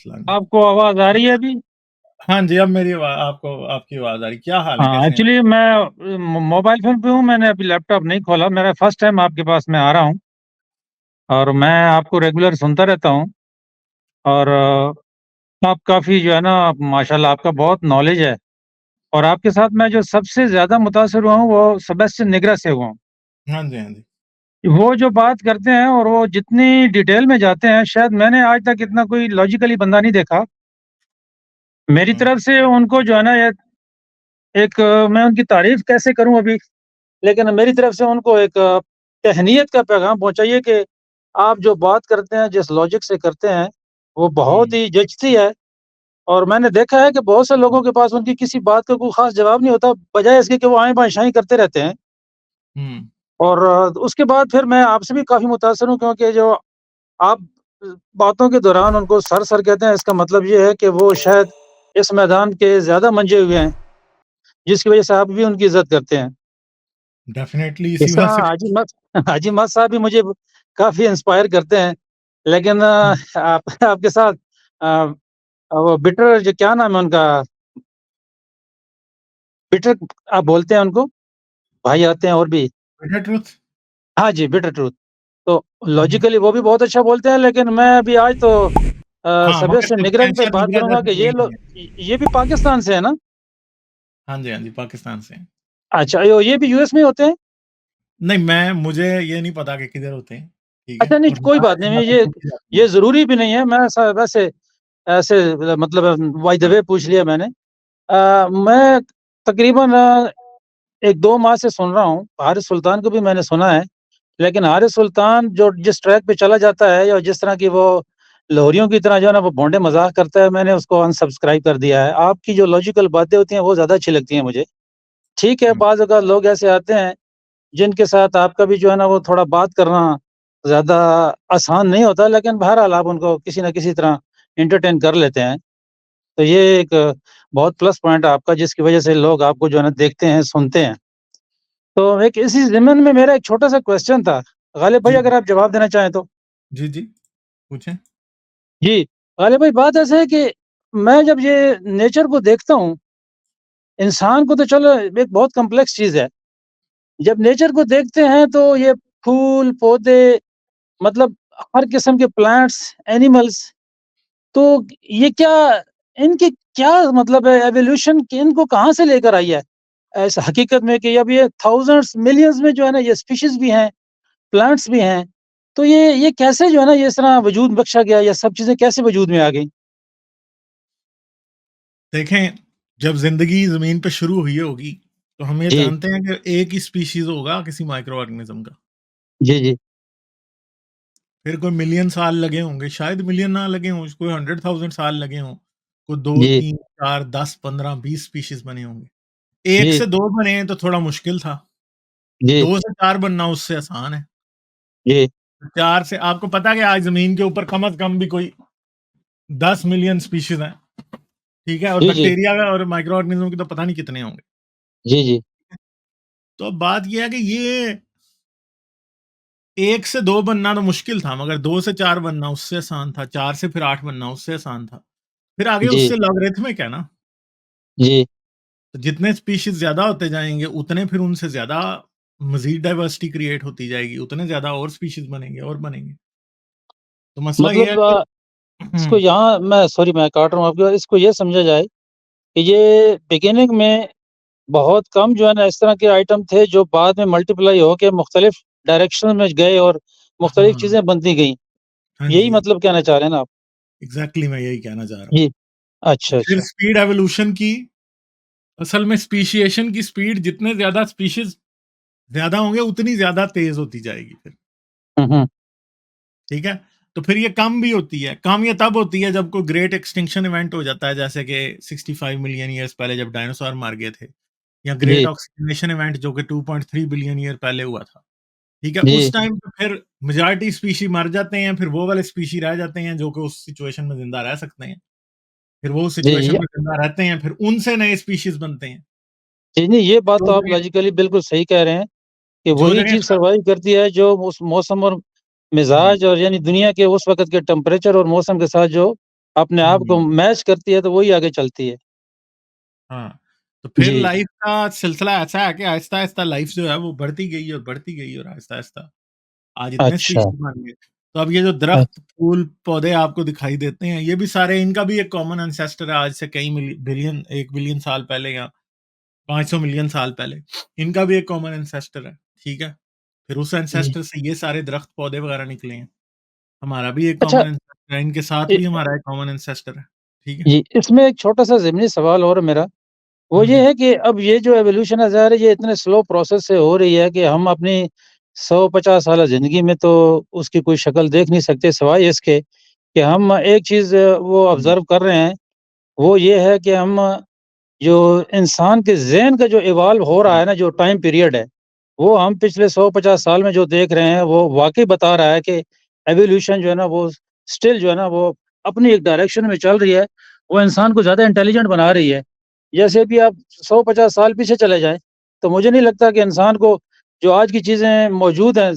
मसला नहीं। आपको आवाज़ आ रही है अभी? हाँ जी, अब मेरी आपको आपकी आवाज़ आ रही। क्या हाल है, हाँ, कैसे हैं आप? एक्चुअली मैं मोबाइल फ़ोन पे हूँ, मैंने अभी लैपटॉप नहीं खोला, मेरा फर्स्ट टाइम आपके पास मैं आ रहा हूँ और मैं आपको रेगुलर सुनता रहता हूँ और आप काफ़ी जो है ना माशाल्लाह आपका बहुत नॉलेज है और आपके साथ मैं जो सबसे ज़्यादा मुतासिर हुआ हूँ, वो सेबेस्टियन निग्रा से हुआ हूँ। हाँ जी, हाँ जी। वो जो बात करते हैं और वो जितनी डिटेल में जाते हैं, शायद मैंने आज तक इतना कोई लॉजिकली बंदा नहीं देखा। मेरी हुँ, तरफ से उनको जो है ना ये एक मैं उनकी तारीफ़ कैसे करूँ अभी, लेकिन मेरी तरफ से उनको एक तहनीत का पैगाम पहुँचाइए कि आप जो बात करते हैं, जिस लॉजिक से करते हैं, वो बहुत हुँ, ही जचती है और मैंने देखा है कि बहुत से लोगों के पास उनकी किसी बात का कोई ख़ास जवाब नहीं होता, बजाए इसके कि वो आएँ-बाएँ करते रहते हैं। हुँ। और उसके बाद फिर मैं आपसे भी काफ़ी मुतासिर हूँ क्योंकि जो आप बातों के दौरान उनको सर कहते हैं, इसका मतलब ये है कि वो शायद इस मैदान के ज़्यादा मंजे हुए हैं, जिसकी वज़ह से आप भी उनकी इज़्ज़त करते हैं। डेफ़िनेटली इस इसी तरह बात से। हाजी मस्त साहब भी मुझे काफ़ी इंस्पायर करते हैं। लेकिन हुँ, आप आपके साथ अ, वो बिटर जो क्या नाम है उनका? बिटर आप बोलते हैं उनको? भाई आते हैं और भी। Bitter truth. हाँ जी, बिटर ट्रूथ। तो हुँ, हुँ। लॉजिकली वो भी बहुत अच्छा बोलते हैं, लेकिन मैं अभी आज तो हाँ, मगर सेबेस्टियन निग्रा पे सब्सटेंशियल बात निगरा करूँगा जैसे कि कोई नहीं है। ये भी पाकिस्तान से है ना? हाँ जी, हाँ जी, पाकिस्तान से हैं। अच्छा, यो ये भी यूएस में होते हैं? नहीं, मुझे ये नहीं पता कि किधर होते हैं, ठीक है? अच्छा नहीं, और कोई ना बात ऐसी नहीं, बातें पूछी जाती ये हैं। ज़रूरी भी नहीं है, मैं ऐसा वैसे ऐसे मतलब बाय द वे पूछ लिया मैंने। मैं तकरीबन 1-2 माह से सुन रहा हूँ, हारिस सुल्तान को भी मैंने सुना है, लेकिन हारिस सुल्तान जो जिस ट्रैक पे चला जाता है या जिस तरह की वो लोरियों की तरह जो है ना वो भोंडे मज़ाक करता है, मैंने उसको अनसब्सक्राइब कर दिया है। आपकी जो लॉजिकल बातें होती हैं, वो ज़्यादा अच्छी लगती हैं मुझे। ठीक है, हुँ, बाज़ औक़ात लोग ऐसे आते हैं, जिनके साथ आपका भी जो है ना वो थोड़ा बात करना ज़्यादा आसान नहीं होता, लेकिन बहरहाल आप उनको किसी न किसी तरह एंटरटेन कर लेते हैं। तो ये एक बहुत प्लस पॉइंट है आपका जिसकी वज़ह से लोग आपको जो है ना देखते हैं, सुनते हैं। तो एक इसी ज़िम्न में मेरा एक छोटा-सा क्वेश्चन था, गालिब भाई जी, अगर आप जवाब देना चाहें तो? जी, जी, पूछें। जी, गालिब भाई बात ऐसा है कि मैं जब ये नेचर को देखता हूँ, इंसान को तो चलो एक बहुत कॉम्प्लेक्स चीज़ है। जब नेचर को देखते हैं तो ये फूल, पौधे मतलब हर किस्म के प्लांट्स, एनिमल्स तो ये क्या इनकी क्या मतलब है एवोल्यूशन कि इनको कहाँ से लेकर आई है? ऐसा हकीकत में कि अब ये थाउज़ेंड्स, मिलियंस में जो है ना ये स्पीशीज़ भी हैं, प्लांट्स भी हैं। तो ये कैसे जो है ना ये इस तरह वजूद बख्शा गया, ये सब चीज़ें कैसे वजूद में आ गई? देखें, जब ज़िंदगी ज़मीन पे शुरू हुई होगी, तो हम ये जी, जानते हैं कि एक ही स्पीशीज़ होगा किसी माइक्रो ऑर्गेनिज़्म का। जी, जी। फिर कोई मिलियन साल लगे होंगे, शायद मिलियन ना लगे हों, कोई 100,000 साल लगे हों, कोई 2, जी, 3, 4, 10, 15, 20 स्पीशीज़ बने होंगे। 1 जी, से 2 बने हैं तो थोड़ा मुश्किल था, जी, 2 से 4 बनना उससे आसान है। जी, 4 से आपको पता है कि आज ज़मीन के ऊपर कम से कम भी कोई 10 मिलियन स्पीशीज़ हैं, ठीक है? और जी, जी, बैक्टीरिया का और माइक्रो ऑर्गेनिज़्म के तो पता नहीं कितने होंगे। जी, जी, तो अब बात ये है कि ये 1 से 2 बनना तो मुश्किल था, मगर 2 से 4 बनना उससे आसान था, 4 से फिर 8 बनना उससे आसान था। फिर आगे जी, उससे लॉगरिथमिक है ना, जी, तो जितने स्पीशीज़ ज़्यादा होते जाएँगे, उतने फिर उनसे ज़्यादा मज़ीद डाइवर्सिटी क्रिएट होती जाएगी, उतने ज़्यादा और स्पीशीज़ बनेंगे और बनेंगे। तो मसला ये है मतलब कि इसको हुँ, यहाँ मैं सॉरी मैं काट रहा हूँ आपकी बात, इसको ये समझा जाए कि ये बिगिनिंग में बहुत कम जो है ना इस तरह के आइटम थे जो बाद में मल्टीप्लाई होके मुख्तलिफ डायरेक्शन में गए और मुख्तलिफ हाँ, चीज़ें बनती गईं। हाँ यही जी, मतलब कहना चाह रहे हैं ना आप? एग्ज़ैक्टली मैं यही कहना चाह रहा हूँ। जी। अच्छा, फिर अच्छा। स्पीड एवोल्यूशन की असल में स्पीशिएशन की स्पीड जितने ज़्यादा स्पीशीज़ ज़्यादा होंगे, उतनी ज़्यादा तेज़ होती जाएगी फिर, हुँ, हुँ। ठीक है? तो फिर ये कम भी होती है, कम ये तब होती है जब कोई ग्रेट एक्सटिंक्शन इवेंट हो जाता है, जैसे कि 65 मिलियन ईयर्स पहले जब डायनासोर मर गए थे, या ग्रेट जी, ऑक्सीजनेशन इवेंट जो कि 2.3 बिलियन ईयर पहले हुआ था, ठीक है? जी। उस टाइम पे फिर मेजॉरिटी स्पीशी मर जाते हैं, फिर वो वाले स्पीशी रह जाते हैं जो कि उस सिचुएशन में ज़िंदा रह सकते हैं। फिर वो उस जी, जी। सिचुएशन में ज़िंदा रहते हैं, फिर उनसे नए स्पीशीज़ बनते हैं। जी, नहीं ये बात जो तो आप जगह लॉजिकली बिल्कुल सही कह रहे हैं कि जो वही जगह चीज़ सर्वाइव करती है जो उस मौसम और हुँ, मिज़ाज और यानी दुनिया के उस वक़्त के टेम्परेचर और मौसम के साथ जो अपने आप को हुँ। मैच करती है तो वही आगे चलती है। हाँ, तो फिर जी, लाइफ़ का सिलसिला ऐसा है कि आहिस्ता-आहिस्ता लाइफ़ जो है वो बढ़ती गई और बढ़ती गई और आहिस्ता-आहिस्ता आज इतने अच्छा। स्पीशीज़ बन गए। तो अब ये जो अ, दरख़्त, फूल, पौधे आपको दिखाई देते हैं, ये भी सारे इनका भी एक कॉमन एंसेस्टर है आज से कई बिलियन 1 बिलियन साल पहले या 500 मिलियन साल पहले। इनका भी एक कॉमन एंसेस्टर है, ठीक है? फिर उस जी। एंसेस्टर से ये सारे दरख़्त, पौधे वग़ैरह निकले हैं। हमारा भी एक अच्छा कॉमन एंसेस्टर है, इनके साथ इ भी हमारा एक कॉमन एंसेस्टर है, ठीक है? जी, इसमें एक छोटा-सा ज़िमनी सवाल और है मेरा, वो हुँ, ये हुँ। है कि अब ये जो एवोल्यूशन है ज़ाहिर है ये इतने स्लो प्रोसेस से हो रही है कि हम अपनी 100-50 साला ज़िंदगी में तो उसकी कोई शक्ल देख नहीं सकते सिवाय इसके कि हम एक चीज़ वो हुँ, ऑब्ज़र्व कर रहे हैं, वो ये है कि हम जो इंसान के ज़हन का जो इवॉल्व हो रहा हुँ। है ना, जो टाइम पीरियड है, वो हम पिछले 100-50 साल में जो देख रहे हैं, वो वाक़ई बता रहा है कि एवोल्यूशन जो है ना, वो स्टिल जो है ना, वो अपनी एक डायरेक्शन में चल रही है। वो इंसान को ज़्यादा इंटेलिजेंट बना रही है। जैसे भी आप 100-50 साल पीछे चले जाएँ, तो मुझे नहीं लगता कि इंसान को जो आज की चीज़ें मौजूद हैं,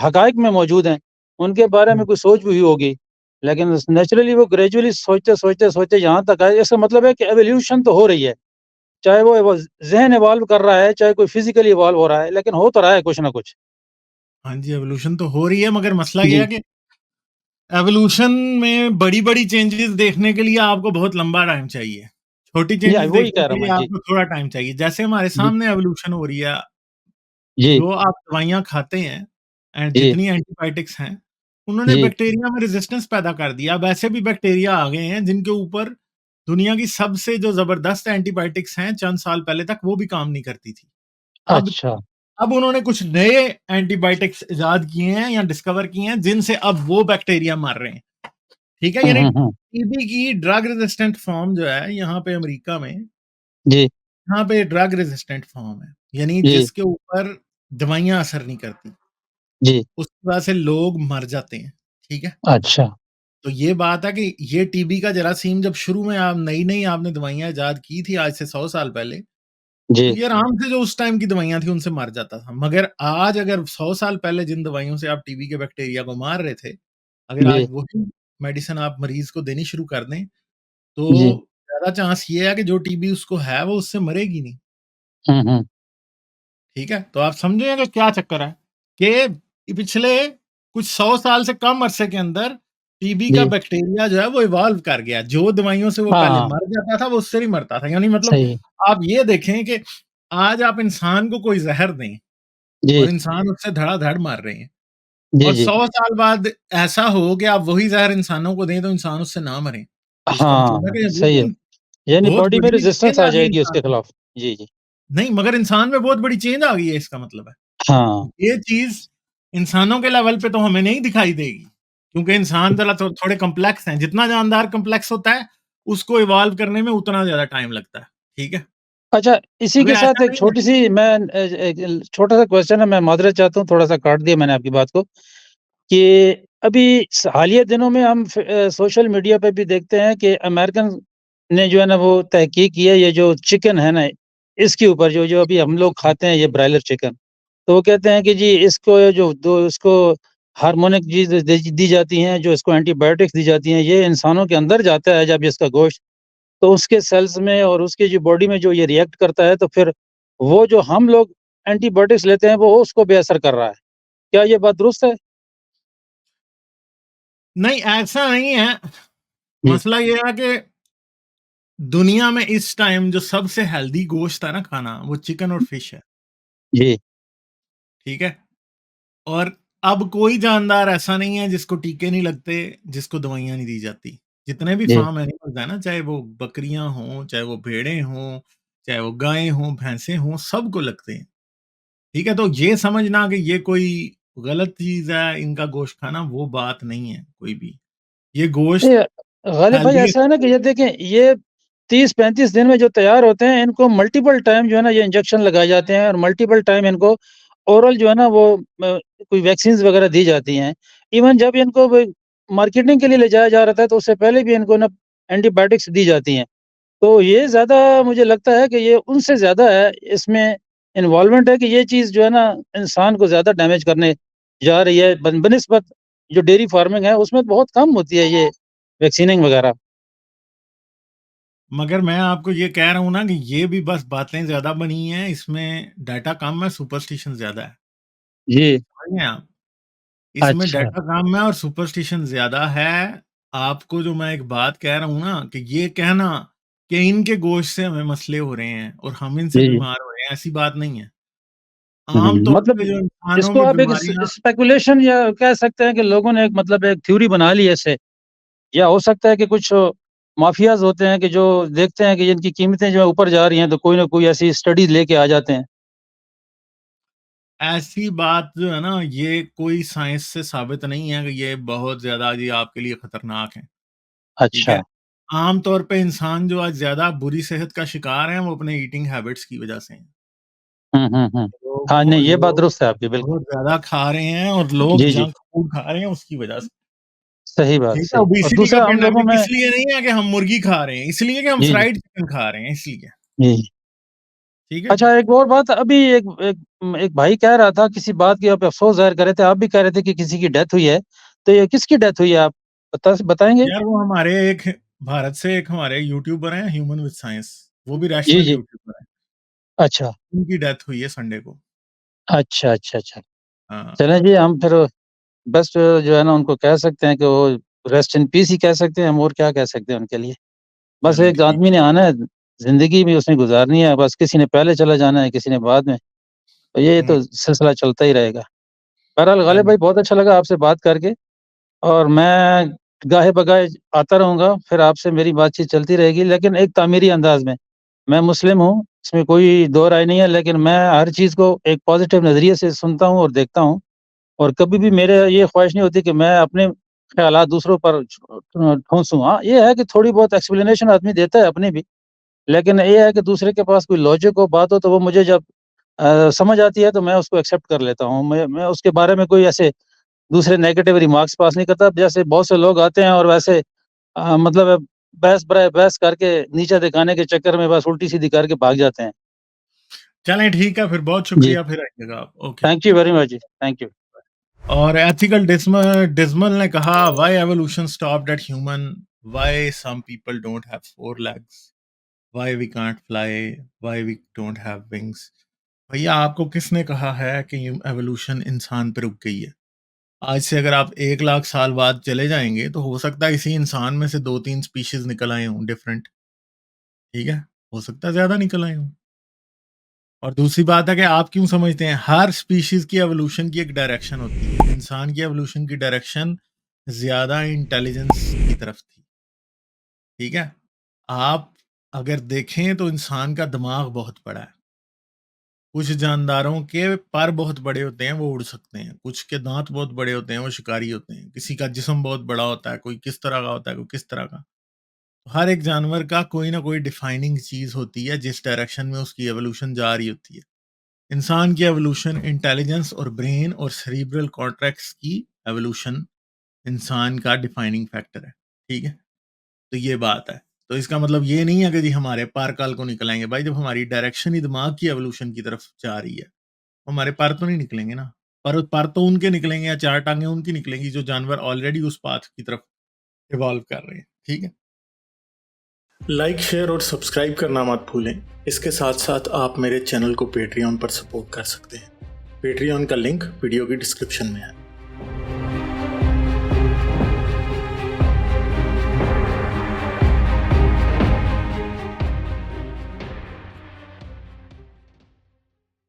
हक़ाइक़ में मौजूद हैं, उनके बारे में हुँ। कोई सोच भी हुई होगी। लेकिन नेचुरली वो ग्रेजुअली सोचते-सोचते यहाँ तक आए, इसका मतलब है कि एवोल्यूशन तो हो रही है। चाहे वो ज़हन इवॉल्व कर रहा है, चाहे कोई फिज़िकली इवॉल्व हो रहा है, लेकिन हो तो रहा है कुछ ना कुछ। हाँ जी, एवोल्यूशन तो हो रही है मगर मसला ये जी, है कि एवोल्यूशन में बड़ी-बड़ी चेंजेज़ देखने के लिए आपको बहुत लंबा टाइम चाहिए। छोटी जी, चेंजेज़ वही देखने कह के रहा हूँ लिए मैं। जी, आपको थोड़ा टाइम चाहिए। जैसे हमारे जी, सामने एवोल्यूशन हो रही है, जी, जो आप दवाइयाँ खाते हैं जी, जितनी एंटीबायोटिक्स हैं, उन्होंने जी। बैक्टीरिया में रेज़िस्टेंस पैदा कर दिया। अब ऐसे भी बैक्टीरिया आ गए हैं जिनके ऊपर दुनिया की सबसे जो ज़बरदस्त एंटीबायोटिक्स हैं, चंद साल पहले तक वो भी काम नहीं करती थी। अब अच्छा। अब उन्होंने कुछ नए एंटीबायोटिक्स इजाद किए हैं या डिस्कवर किए हैं जिनसे अब वो बैक्टीरिया मर रहे हैं। ठीक है? हुँ, यानी हुँ, हुँ। टीबी की ड्रग रेजिस्टेंट फॉर्म जो है यहाँ पे अमेरिका में, जी, यहाँ पे ड्रग रेजिस्टेंट फॉर्म है। यानी जी, जिसके ऊपर दवाइयाँ असर नहीं करती। जी। उसकी वजह से लोग मर जाते हैं। ठीक है? अच्छा। तो ये बात है कि ये टीबी का जरासीम जब शुरू में आप नई-नई आपने दवाइयाँ इजाद की थी आज से 100 साल पहले, तो जी, ये आराम से जो उस टाइम की दवाइयाँ थी उनसे मर जाता था। मगर आज अगर 100 साल पहले जिन दवाइयों से आप टीबी के बैक्टीरिया को मार रहे थे, अगर आज जी, वही मेडिसिन आप मरीज़ को देनी शुरू कर दें, जी। तो ज़्यादा चांस ये है कि जो टीबी उसको है वो उससे मरेगी नहीं। हुँ, हुँ। ठीक है? तो आप समझे कि क्या चक्कर है कि पिछले कुछ 100 साल से कम अरसे के अंदर टीबी का जी। बैक्टीरिया जो है वो इवॉल्व कर गया। जो दवाइयों से वो पहले हाँ, मर जाता था, वो उससे नहीं मरता था। यानी मतलब सही है। आप ये देखें कि आज आप इंसान को कोई ज़हर दें जी, और इंसान उससे धड़ाधड़ मर रहे हैं जी, और जी। 100 साल बाद ऐसा हो कि आप वही ज़हर इंसानों को दें तो इंसान उससे ना मरें। तो इसका मतलब है हाँ, कि सही है। बिल्कुल यानी बहुत बॉडी में बड़ी रेजिस्टेंस चेंज आ आ गई जाएगी उसके इंसान में। खिलाफ। जी, जी। नहीं, मगर इंसान में बहुत बड़ी चेंज आ गई है इसका मतलब है। हाँ, ये चीज़ इंसानों के लेवल पे तो हमें नहीं दिखाई देगी, क्योंकि इंसान ज़रा थोड़े कॉम्प्लेक्स हैं। जितना जानदार कॉम्प्लेक्स होता है, उसको इवॉल्व करने में उतना ज़्यादा टाइम लगता है। ठीक है? अच्छा इसी के मगर साथ ऐसा एक नहीं है छोटी-सी मैं एक छोटा-सा क्वेश्चन है, मैं माज़रत चाहता हूँ, थोड़ा-सा काट दिया मैंने आपकी बात को, कि अभी हालिया दिनों में हम सोशल मीडिया पे भी देखते हैं कि अमेरिकन ने जो है ना वो तहकीक की है, ये जो चिकन है ना, इसके ऊपर जो जो अभी हम लोग खाते हैं ये ब्रायलर चिकन। तो वो कहते हैं कि जी इसको जो दो इसको हार्मोनिक चीज़ दी जाती हैं, जो इसको एंटीबायोटिक्स दी जाती हैं, ये इंसानों के अंदर जाता है जब इसका गोश्त, तो उसके सेल्स में और उसकी जो बॉडी में जो ये रिएक्ट करता है, तो फिर वो जो हम लोग एंटीबायोटिक्स लेते हैं, वो उसको बेअसर कर रहा है। क्या ये बात दुरुस्त है? नहीं, ऐसा नहीं है। जी, मसला ये है कि दुनिया में इस टाइम जो सबसे हेल्दी गोश्त है ना खाना, वो चिकन और फिश है। जी, ठीक है? और अब कोई जानदार ऐसा नहीं है जिसको टीके नहीं लगते, जिसको दवाइयाँ नहीं दी जाती। जितने भी जी। फार्म एनिमल्स हैं ना, चाहे वो बकरियाँ हों, चाहे वो भेड़ें हों, चाहे वो गायें हों, भैंसें हों, सबको लगते हैं। ठीक है? तो ये समझना कि ये कोई गलत चीज़ है, इनका गोश्त खाना, वो बात नहीं है कोई भी। ये गोश्त ये गालिब भाई ऐसा है हेल्दीएस्ट ना कि ये देखें, ये 30-35 दिन में जो तैयार होते हैं, इनको मल्टीपल टाइम जो है ना ये इंजेक्शन लगाए जाते हैं और मल्टीपल टाइम इनको ओरल जो है ना वो कोई वैक्सीन्स वगैरह दी जाती हैं। इवन जब इनको व मार्केटिंग के लिए ले जाया जा रहा था, तो उससे पहले भी इनको ना एंटीबायोटिक्स दी जाती हैं। तो ये ज़्यादा मुझे लगता है कि ये उनसे ज़्यादा है, इसमें इन्वॉल्वमेंट है कि ये चीज़ जो है ना इंसान को ज़्यादा डैमेज करने जा रही है बनिस्बत जो डेयरी फार्मिंग है उसमें बहुत कम होती है ये वैक्सीनिंग वगैरह। मगर मैं आपको ये कह रहा हूँ ना कि ये भी बस बातें ज़्यादा बनी हैं, इसमें डाटा कम है, सुपरस्टिशन ज़्यादा है। जी, समझ रहे हैं आप? इसमें अच्छा। डाटा कम है और सुपरस्टिशन ज़्यादा है। आपको जो मैं एक बात कह रहा हूँ ना कि ये कहना कि इनके गोश्त से हमें मसले हो रहे हैं और हम इनसे जी, जी। बीमार हो रहे हैं, ऐसी बात नहीं है। आम तौर पे मतलब जो इंसानों इसको में आप एक बीमारियाँ स्पेकुलेशन या कह सकते हैं कि लोगों ने एक मतलब एक थ्योरी बना ली है इससे, या हो सकता है कि कुछ माफियाज़ होते हैं कि जो देखते हैं कि इनकी कीमतें जो है ऊपर जा रही हैं, तो कोई ना कोई ऐसी स्टडीज़ लेके आ जाते हैं। ऐसी बात जो है ना, ये कोई साइंस से साबित नहीं है कि ये बहुत ज़्यादा जी आपके लिए खतरनाक है, ठीक अच्छा। है? आम तौर पे इंसान जो आज ज़्यादा बुरी सेहत का शिकार है, वो अपने ईटिंग हैबिट्स की वजह से हैं। हुँ, हुँ, हुँ। हाँ, लोगों नहीं ये बात लोग दुरुस्त है आपकी बिल्कुल। बहुत ज़्यादा खा रहे हैं और लोग जी, जी, जंक फूड खा रहे हैं उसकी वजह से। सही बात, ठीक है, सही। और ओबेसिटी का दूसरा हम लोगों पैंडेमिक में इसलिए नहीं है कि हम मुर्गी खा रहे हैं, इसलिए कि हम जी, जी, फ्राइड चिकन खा रहे हैं इसलिए, जी। ठीक है? अच्छा एक और बात अभी एक भाई कह रहा था किसी बात की आप अफ़सोस ज़ाहिर कर रहे थे, आप भी कह रहे थे कि किसी की डेथ हुई है। तो ये किसकी डेथ हुई है आप बताएँगे? यार वो हमारे एक भारत से एक हमारे यूट्यूबर हैं ह्यूमन विद साइंस, वो भी जी, रैशनल जी। यूट्यूबर हैं, अच्छा। उनकी डेथ हुई है संडे को। अच्छा, अच्छा, अच्छा। हाँ, चलें जी हम फिर बस जो है ना उनको कह सकते हैं कि वो रेस्ट इन पीस ही कह सकते हैं हम और क्या कह सकते हैं उनके लिए। बस चलें एक ठीक आदमी है, ने आना है, ज़िंदगी भी उसने गुज़ारनी है, बस किसी ने पहले चला जाना है, किसी ने बाद में। तो ये हुँ, तो सिलसिला चलता ही रहेगा। बहरहाल गालिब चलें भाई बहुत अच्छा लगा आपसे बात करके और मैं गाहे-बगाए आता रहूँगा, फिर आपसे मेरी बातचीत चलती रहेगी लेकिन एक तामीरी अंदाज़ में। मैं मुस्लिम हूँ, इसमें कोई दो राय नहीं है लेकिन मैं हर चीज़ को एक पॉज़िटिव नज़रिए से सुनता हूँ और देखता हूँ और कभी भी मेरे ये ख्वाहिश नहीं होती कि मैं अपने ख़्यालात दूसरों पर ठोंसूँ। हाँ, ये है कि थोड़ी बहुत एक्सप्लेनेशन आदमी देता है अपनी भी, लेकिन ये है कि दूसरे के पास कोई लॉजिक हो, बात हो तो वो मुझे जब समझ आती है तो मैं उसको एक्सेप्ट कर लेता हूँ। मैं उसके बारे में कोई ऐसे दूसरे नेगेटिव रिमार्क्स पास नहीं करता। जैसे बहुत से लोग आते हैं और वैसे मतलब बहस करके नीचा दिखाने के चक्कर में बस उल्टी-सीधी करके भाग जाते हैं। चलें ठीक है, फिर बहुत जी, शुक्रिया, फिर आइएगा आप। Okay. Thank you very much जी। Thank you. और एथिकल डिस्मल ने कहा, why evolution stopped at human, why some people don't have 4 legs, why we can't fly, why we don't have wings. भैया आपको किसने कहा है कि एवोल्यूशन इंसान पे रुक गई है? आज से अगर आप 1 लाख साल बाद चले जाएँगे, तो हो सकता है इसी इंसान में से 2-3 स्पीशीज़ निकल आए हों डिफरेंट, ठीक है? हो सकता है ज़्यादा निकल आए हों। और दूसरी बात है कि आप क्यों समझते हैं हर स्पीशीज़ की एवोल्यूशन की एक डायरेक्शन होती है। इंसान की एवोल्यूशन की डायरेक्शन ज़्यादा इंटेलिजेंस की तरफ थी, ठीक है? आप अगर देखें तो इंसान का दिमाग बहुत बड़ा है। कुछ जानदारों के पर बहुत बड़े होते हैं, वो उड़ सकते हैं। कुछ के दाँत बहुत बड़े होते हैं, वो शिकारी होते हैं। किसी का जिस्म बहुत बड़ा होता है, कोई किस तरह का होता है, कोई किस तरह का। हर एक जानवर का कोई ना कोई डिफाइनिंग चीज़ होती है, जिस डायरेक्शन में उसकी एवोल्यूशन जा रही होती है। इंसान की एवोल्यूशन इंटेलिजेंस और ब्रेन और सेरिब्रल कॉर्टेक्स की एवोल्यूशन इंसान का डिफाइनिंग फैक्टर है, ठीक है? तो ये बात है। तो इसका मतलब ये नहीं है कि जी हमारे पर कल को निकल आएँगे। भाई जब हमारी डायरेक्शन ही दिमाग की एवोल्यूशन की तरफ जा रही है, हमारे पर तो नहीं निकलेंगे ना। पर तो उनके निकलेंगे या 4 टाँगें उनकी निकलेंगी जो जानवर ऑलरेडी उस पाथ की तरफ इवॉल्व कर रहे हैं, ठीक है? लाइक, शेयर और सब्सक्राइब करना मत भूलें। इसके साथ-साथ आप मेरे चैनल को पेट्रियन पर सपोर्ट कर सकते हैं। पेट्रियन का लिंक वीडियो की डिस्क्रिप्शन में है।